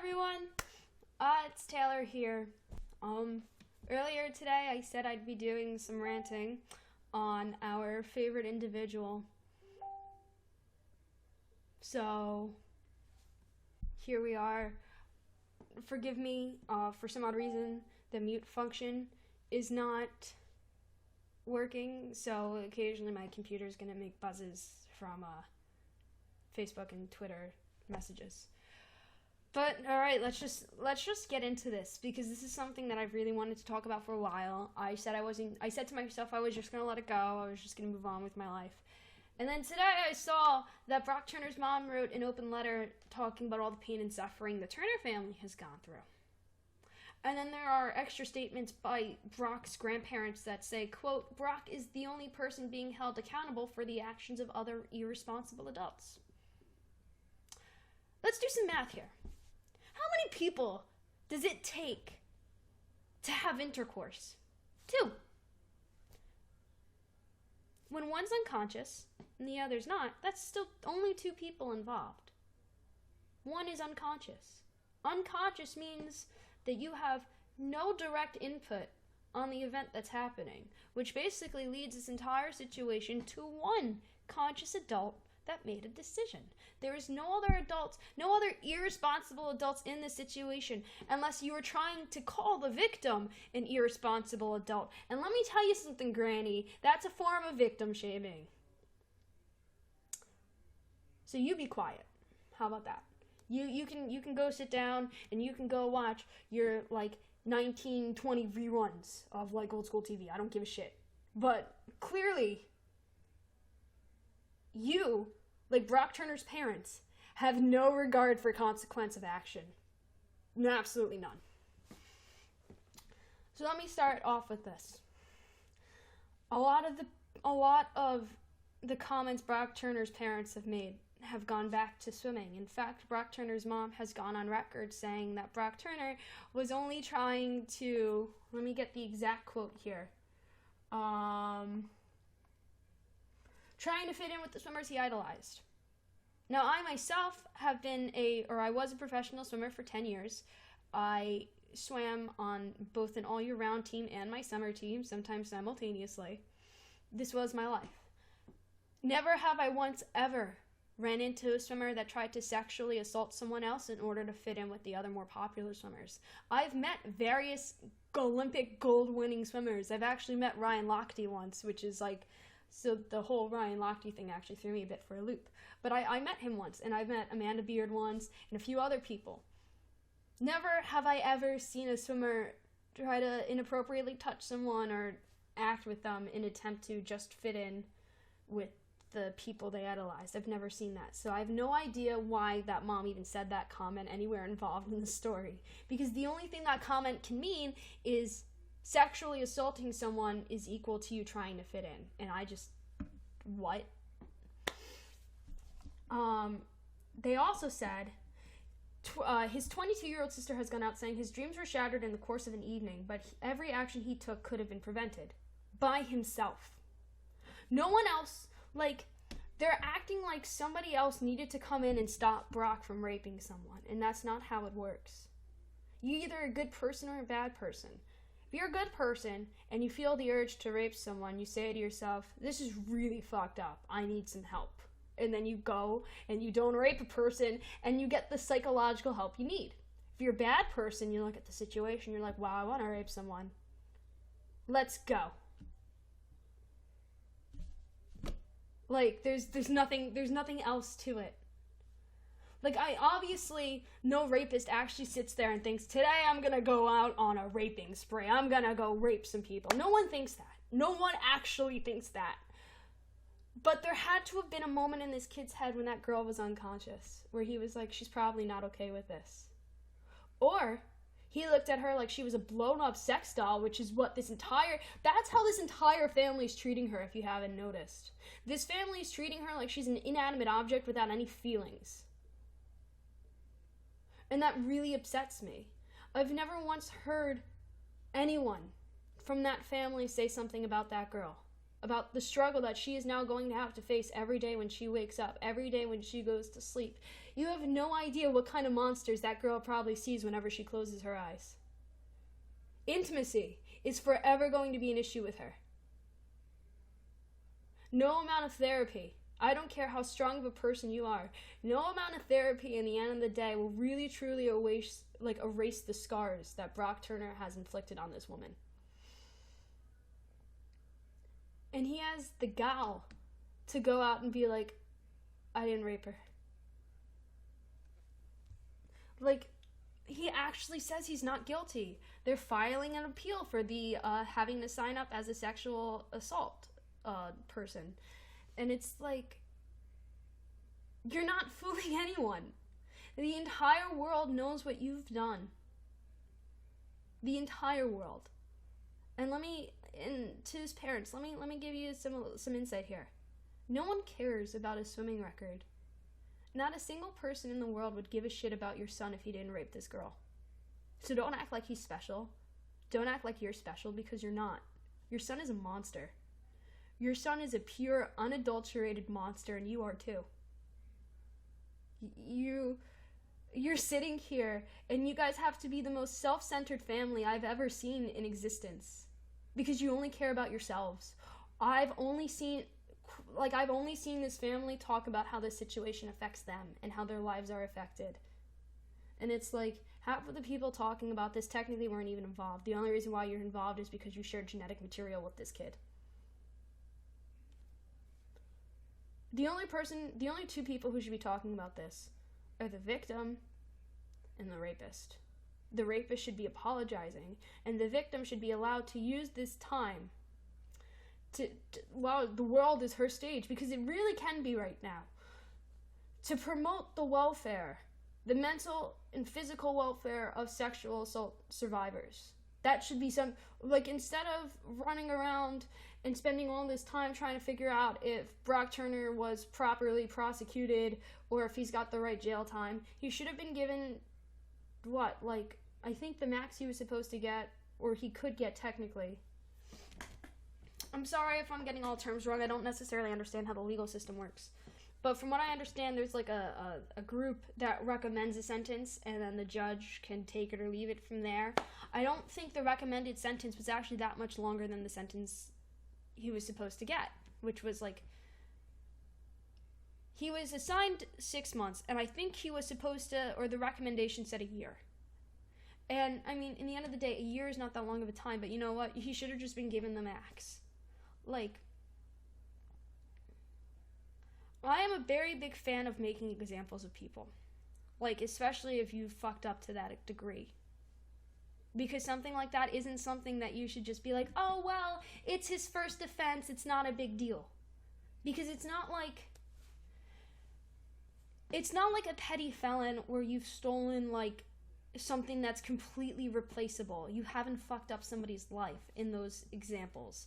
everyone, it's Taylor here. Earlier today I said I'd be doing some ranting on our favorite individual. So, here we are. Forgive me, for some odd reason, the mute function is not working, so occasionally my computer's gonna make buzzes from, Facebook and Twitter messages. But alright, let's just get into this, because this is something that I've really wanted to talk about for a while. I said to myself I was just gonna let it go, I was just gonna move on with my life. And then today I saw that Brock Turner's mom wrote an open letter talking about all the pain and suffering the Turner family has gone through. And then there are extra statements by Brock's grandparents that say, quote, Brock is the only person being held accountable for the actions of other irresponsible adults. Let's do some math here. How many people does it take to have intercourse? 2. When one's unconscious and the other's not, that's still only 2 people involved. One is unconscious. Unconscious means that you have no direct input on the event that's happening, which basically leads this entire situation to one conscious adult that made a decision. There is no other adults, no other irresponsible adults in this situation, unless you are trying to call the victim an irresponsible adult. And let me tell you something, Granny, that's a form of victim shaming. So you be quiet. How about that? You can go sit down and you can go watch your 1920 reruns of old school TV. I don't give a shit. But clearly, you, like Brock Turner's parents, have no regard for consequence of action. Absolutely none. So let me start off with this. A lot of the comments Brock Turner's parents have made have gone back to swimming. In fact, Brock Turner's mom has gone on record saying that Brock Turner was only trying to, let me get the exact quote here, trying to fit in with the swimmers he idolized. Now, I myself I was a professional swimmer for 10 years. I swam on both an all-year-round team and my summer team, sometimes simultaneously. This was my life. Never have I once ever ran into a swimmer that tried to sexually assault someone else in order to fit in with the other more popular swimmers. I've met various Olympic gold-winning swimmers. I've actually met Ryan Lochte once, which is so the whole Ryan Lochte thing actually threw me a bit for a loop. But I met him once, and I've met Amanda Beard once, and a few other people. Never have I ever seen a swimmer try to inappropriately touch someone or act with them in an attempt to just fit in with the people they idolized. I've never seen that. So I have no idea why that mom even said that comment anywhere involved in the story. Because the only thing that comment can mean is sexually assaulting someone is equal to you trying to fit in. And I just, what? They also said, his 22-year-old sister has gone out saying his dreams were shattered in the course of an evening, but every action he took could have been prevented. By himself. No one else. They're acting like somebody else needed to come in and stop Brock from raping someone, and that's not how it works. You're either a good person or a bad person. If you're a good person and you feel the urge to rape someone, you say to yourself, this is really fucked up, I need some help. And then you go and you don't rape a person and you get the psychological help you need. If you're a bad person, you look at the situation, you're like, wow, I want to rape someone. Let's go. There's nothing else to it. I obviously, no rapist actually sits there and thinks, today I'm gonna go out on a raping spree. I'm gonna go rape some people. No one thinks that. No one actually thinks that. But there had to have been a moment in this kid's head when that girl was unconscious, where he was like, she's probably not okay with this. Or he looked at her like she was a blown-up sex doll, which is what that's how this entire family is treating her, if you haven't noticed. This family is treating her like she's an inanimate object without any feelings. And that really upsets me. I've never once heard anyone from that family say something about that girl. about the struggle that she is now going to have to face every day when she wakes up, every day when she goes to sleep. You have no idea what kind of monsters that girl probably sees whenever she closes her eyes. Intimacy is forever going to be an issue with her. No amount of therapy, I don't care how strong of a person you are, no amount of therapy in the end of the day will really truly erase the scars that Brock Turner has inflicted on this woman. And he has the gall to go out and be like, I didn't rape her. Like, he actually says he's not guilty. They're filing an appeal for the having to sign up as a sexual assault person. And it's like, you're not fooling anyone. The entire world knows what you've done. The entire world. And to his parents, let me give you some insight here. No one cares about his swimming record. Not a single person in the world would give a shit about your son if he didn't rape this girl. So don't act like he's special. Don't act like you're special, because you're not. Your son is a monster. Your son is a pure, unadulterated monster, and you are too. You're sitting here, and you guys have to be the most self-centered family I've ever seen in existence. Because you only care about yourselves. I've only seen this family talk about how this situation affects them and how their lives are affected. And it's like, half of the people talking about this technically weren't even involved. The only reason why you're involved is because you shared genetic material with this kid. The only two people who should be talking about this are the victim and the rapist. The rapist should be apologizing, and the victim should be allowed to use this time while the world is her stage, because it really can be right now, to promote the welfare, the mental and physical welfare of sexual assault survivors. That should be instead of running around and spending all this time trying to figure out if Brock Turner was properly prosecuted or if he's got the right jail time, he should have been given, I think the max he was supposed to get, or he could get technically. I'm sorry if I'm getting all terms wrong. I don't necessarily understand how the legal system works. But from what I understand, there's a group that recommends a sentence, and then the judge can take it or leave it from there. I don't think the recommended sentence was actually that much longer than the sentence he was supposed to get, which was he was assigned 6 months, and I think he was supposed to, or the recommendation said a year. And, I mean, in the end of the day, a year is not that long of a time, but you know what? He should have just been given the max. I am a very big fan of making examples of people. Especially if you fucked up to that degree. Because something like that isn't something that you should just be like, oh, well, it's his first offense, it's not a big deal. Because it's not like a petty felon where you've stolen, something that's completely replaceable. You haven't fucked up somebody's life in those examples.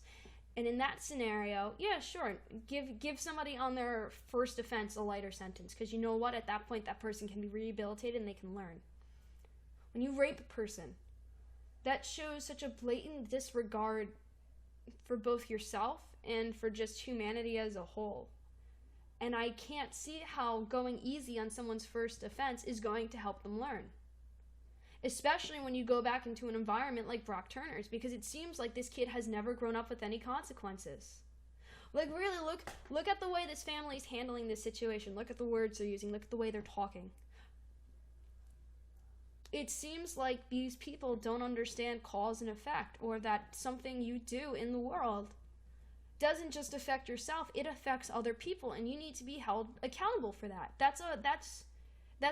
And in that scenario, yeah, sure, give somebody on their first offense a lighter sentence, because you know what? At that point, that person can be rehabilitated and they can learn. When you rape a person, that shows such a blatant disregard for both yourself and for just humanity as a whole. And I can't see how going easy on someone's first offense is going to help them learn. Especially when you go back into an environment like Brock Turner's, because it seems like this kid has never grown up with any consequences. Really, look at the way this family's handling this situation. Look at the words they're using. Look at the way they're talking. It seems like these people don't understand cause and effect, or that something you do in the world doesn't just affect yourself, it affects other people, and you need to be held accountable for that. That's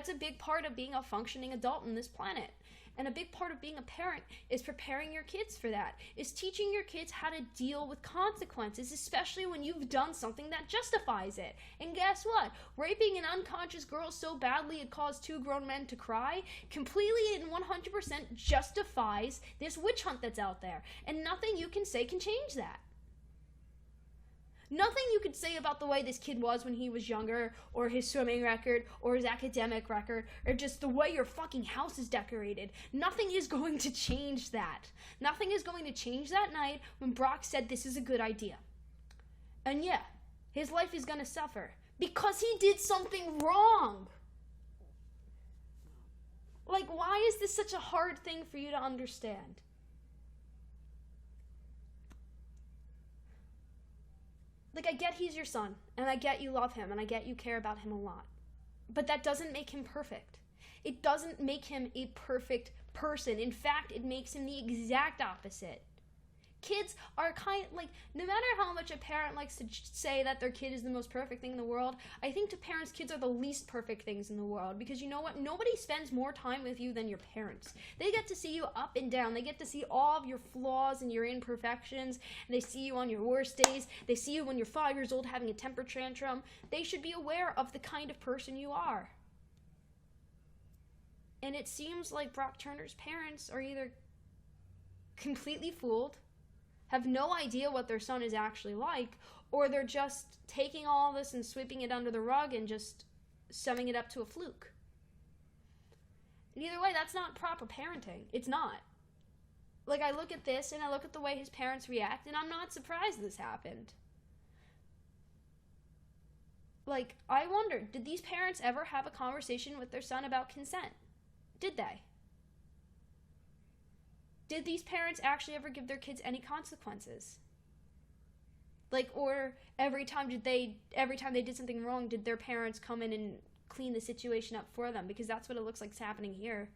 a big part of being a functioning adult on this planet. And a big part of being a parent is preparing your kids for that, is teaching your kids how to deal with consequences, especially when you've done something that justifies it. And guess what? Raping an unconscious girl so badly it caused 2 grown men to cry completely and 100% justifies this witch hunt that's out there. And nothing you can say can change that. Nothing you could say about the way this kid was when he was younger, or his swimming record, or his academic record, or just the way your fucking house is decorated. Nothing is going to change that. Nothing is going to change that night when Brock said this is a good idea. And yeah, his life is gonna suffer because he did something wrong. Like, why is this such a hard thing for you to understand? Like, I get he's your son, and I get you love him, and I get you care about him a lot. But that doesn't make him perfect. It doesn't make him a perfect person. In fact, it makes him the exact opposite. Kids are no matter how much a parent likes to say that their kid is the most perfect thing in the world, I think to parents, kids are the least perfect things in the world. Because you know what? Nobody spends more time with you than your parents. They get to see you up and down. They get to see all of your flaws and your imperfections. And they see you on your worst days. They see you when you're 5 years old having a temper tantrum. They should be aware of the kind of person you are. And it seems like Brock Turner's parents are either completely fooled, have no idea what their son is actually like, or they're just taking all this and sweeping it under the rug and just summing it up to a fluke. And either way, that's not proper parenting. It's not. Like, I look at this and I look at the way his parents react, and I'm not surprised this happened. Like, I wonder, did these parents ever have a conversation with their son about consent? Did they? Did these parents actually ever give their kids any consequences? Like, or every time they did something wrong, did their parents come in and clean the situation up for them? Because that's what it looks like is happening here.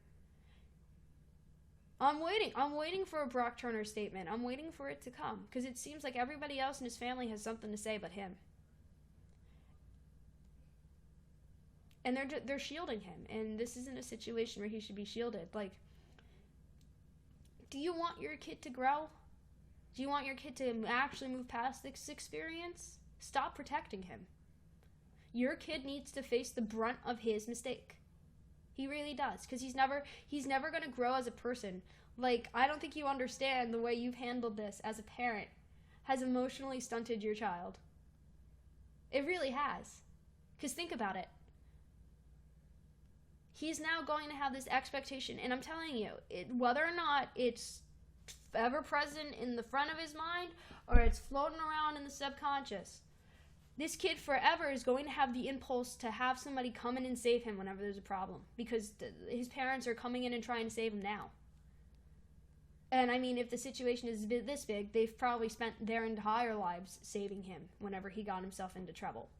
I'm waiting for a Brock Turner statement. I'm waiting for it to come, because it seems like everybody else in his family has something to say but him. And they're shielding him, and this isn't a situation where he should be shielded. Like, do you want your kid to grow? Do you want your kid to actually move past this experience? Stop protecting him. Your kid needs to face the brunt of his mistake. He really does, because he's never going to grow as a person. Like, I don't think you understand the way you've handled this as a parent has emotionally stunted your child. It really has. Because think about it. He's now going to have this expectation, and I'm telling you, whether or not it's ever present in the front of his mind or it's floating around in the subconscious, this kid forever is going to have the impulse to have somebody come in and save him whenever there's a problem, because his parents are coming in and trying to save him now. And I mean, if the situation is this big, they've probably spent their entire lives saving him whenever he got himself into trouble.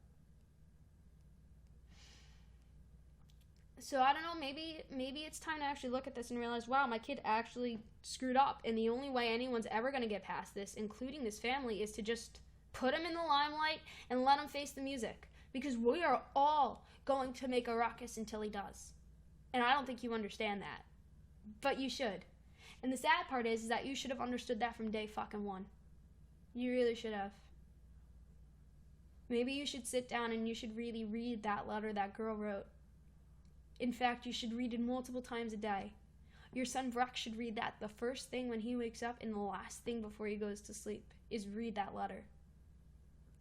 So I don't know, maybe it's time to actually look at this and realize, wow, my kid actually screwed up, and the only way anyone's ever going to get past this, including this family, is to just put him in the limelight and let him face the music, because we are all going to make a ruckus until he does. And I don't think you understand that, but you should. And the sad part is that you should have understood that from day fucking one. You really should have. Maybe you should sit down and you should really read that letter that girl wrote. In fact, you should read it multiple times a day. Your son Brock should read that the first thing when he wakes up, and the last thing before he goes to sleep is read that letter.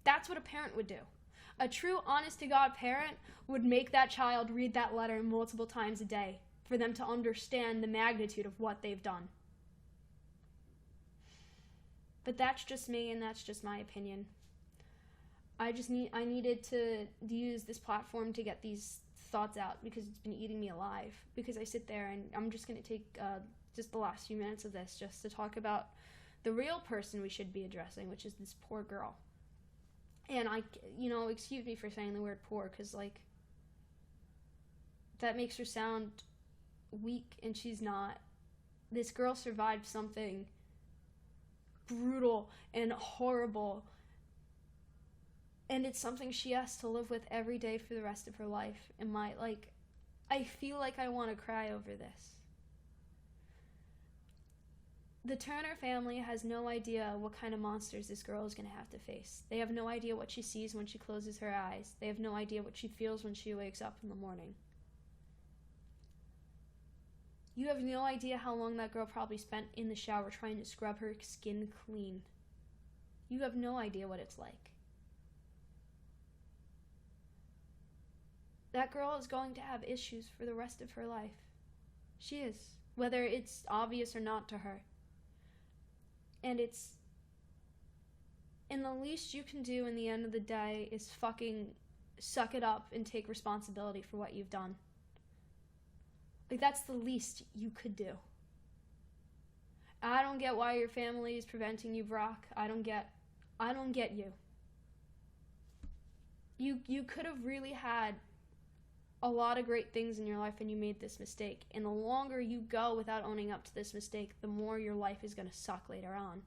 That's what a parent would do. A true, honest-to-God parent would make that child read that letter multiple times a day for them to understand the magnitude of what they've done. But that's just me, and that's just my opinion. I needed to use this platform to get these thoughts out, because it's been eating me alive, because I sit there and I'm just going to take just the last few minutes of this just to talk about the real person we should be addressing, which is this poor girl. And excuse me for saying the word poor, because like that makes her sound weak, and she's not. This girl survived something brutal and horrible, and it's something she has to live with every day for the rest of her life. And I feel like I want to cry over this. The Turner family has no idea what kind of monsters this girl is going to have to face. They have no idea what she sees when she closes her eyes. They have no idea what she feels when she wakes up in the morning. You have no idea how long that girl probably spent in the shower trying to scrub her skin clean. You have no idea what it's like. That girl is going to have issues for the rest of her life. She is, whether it's obvious or not to her. And it's And the least you can do in the end of the day is fucking suck it up and take responsibility for what you've done. Like, that's the least you could do. I don't get why your family is preventing you, Brock. I don't get you. You could have really had a lot of great things in your life and you made this mistake. And the longer you go without owning up to this mistake, the more your life is going to suck later on.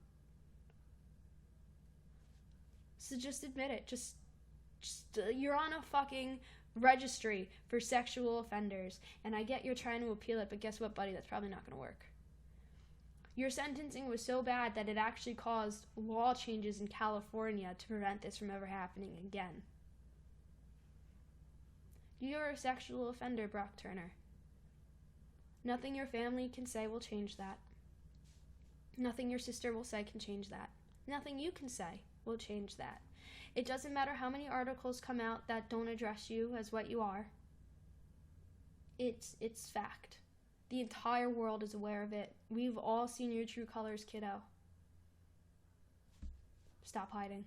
So just admit it. Just you're on a fucking registry for sexual offenders. And I get you're trying to appeal it, but guess what, buddy? That's probably not going to work. Your sentencing was so bad that it actually caused law changes in California to prevent this from ever happening again. You're a sexual offender, Brock Turner. Nothing your family can say will change that. Nothing your sister will say can change that. Nothing you can say will change that. It doesn't matter how many articles come out that don't address you as what you are. It's fact. The entire world is aware of it. We've all seen your true colors, kiddo. Stop hiding.